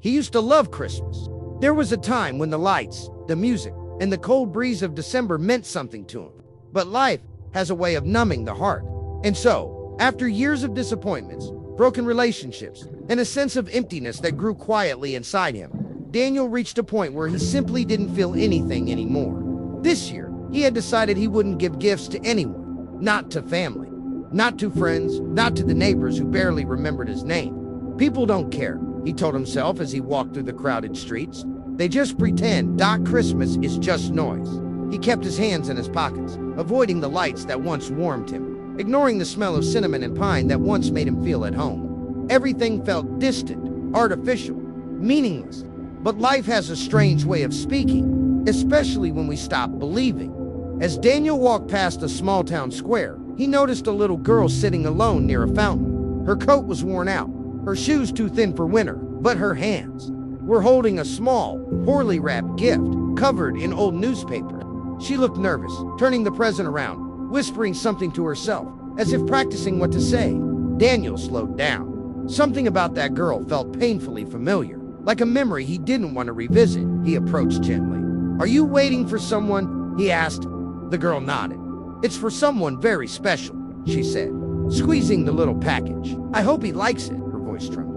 He used to love Christmas. There was a time when the lights, the music, and the cold breeze of December meant something to him. But life has a way of numbing the heart. And so, after years of disappointments, broken relationships, and a sense of emptiness that grew quietly inside him, Daniel reached a point where he simply didn't feel anything anymore. This year, he had decided he wouldn't give gifts to anyone, not to family, not to friends, not to the neighbors who barely remembered his name. People don't care, he told himself as he walked through the crowded streets. They just pretend Christmas is just noise. He kept his hands in his pockets, avoiding the lights that once warmed him, ignoring the smell of cinnamon and pine that once made him feel at home. Everything felt distant, artificial, meaningless. But life has a strange way of speaking, especially when we stop believing. As Daniel walked past a small town square, he noticed a little girl sitting alone near a fountain. Her coat was worn out, her shoes too thin for winter, but her hands were holding a small, poorly wrapped gift covered in old newspaper. She looked nervous, turning the present around, whispering something to herself, as if practicing what to say. Daniel slowed down. Something about that girl felt painfully familiar, like a memory he didn't want to revisit. He approached gently. "Are you waiting for someone?" he asked. The girl nodded. "It's for someone very special," she said, squeezing the little package. "I hope he likes it," her voice trembled.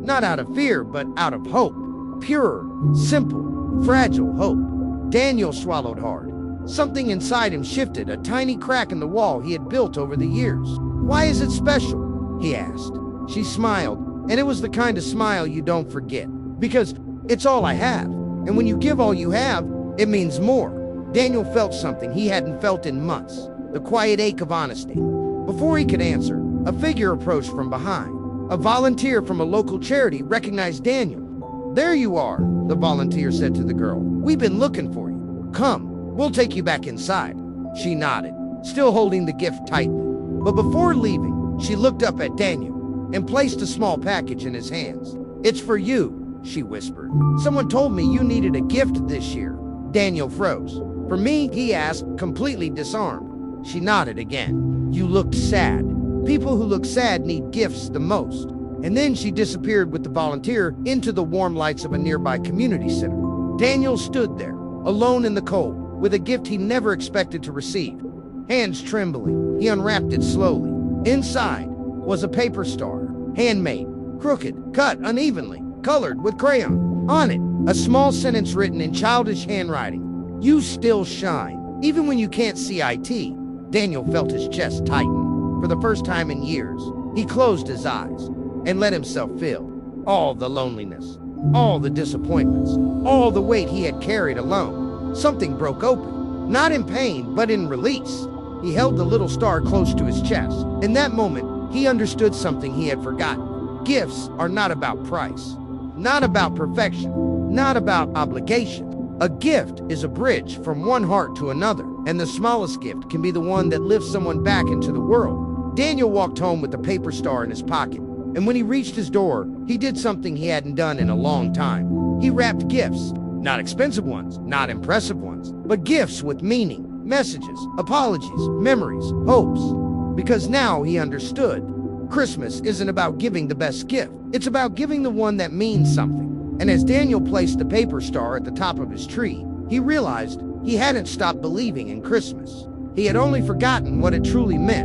Not out of fear, but out of hope. Pure, simple, fragile hope. Daniel swallowed hard. Something inside him shifted, a tiny crack in the wall he had built over the years. "Why is it special?" he asked. She smiled, and it was the kind of smile you don't forget. "Because it's all I have, and when you give all you have, it means more." Daniel felt something he hadn't felt in months, the quiet ache of honesty. Before he could answer, a figure approached from behind. A volunteer from a local charity recognized Daniel. "There you are," the volunteer said to the girl. "We've been looking for you. Come, we'll take you back inside." She nodded, still holding the gift tightly. But before leaving, she looked up at Daniel and placed a small package in his hands. "It's for you," she whispered. "Someone told me you needed a gift this year." Daniel froze. "For me?" he asked, completely disarmed. She nodded again. "You looked sad. People who look sad need gifts the most." And then she disappeared with the volunteer into the warm lights of a nearby community center. Daniel stood there, alone in the cold, with a gift he never expected to receive. Hands trembling, he unwrapped it slowly. Inside was a paper star, handmade, crooked, cut unevenly, colored with crayon. On it, a small sentence written in childish handwriting. "You still shine, even when you can't see it." Daniel felt his chest tighten. For the first time in years, he closed his eyes and let himself feel all the loneliness, all the disappointments, all the weight he had carried alone. Something broke open, not in pain, but in release. He held the little star close to his chest. In that moment, he understood something he had forgotten. Gifts are not about price, not about perfection, not about obligation. A gift is a bridge from one heart to another, and the smallest gift can be the one that lifts someone back into the world. Daniel walked home with the paper star in his pocket, and when he reached his door, he did something he hadn't done in a long time. He wrapped gifts, not expensive ones, not impressive ones, but gifts with meaning, messages, apologies, memories, hopes. Because now he understood. Christmas isn't about giving the best gift. It's about giving the one that means something. And as Daniel placed the paper star at the top of his tree, he realized he hadn't stopped believing in Christmas. He had only forgotten what it truly meant.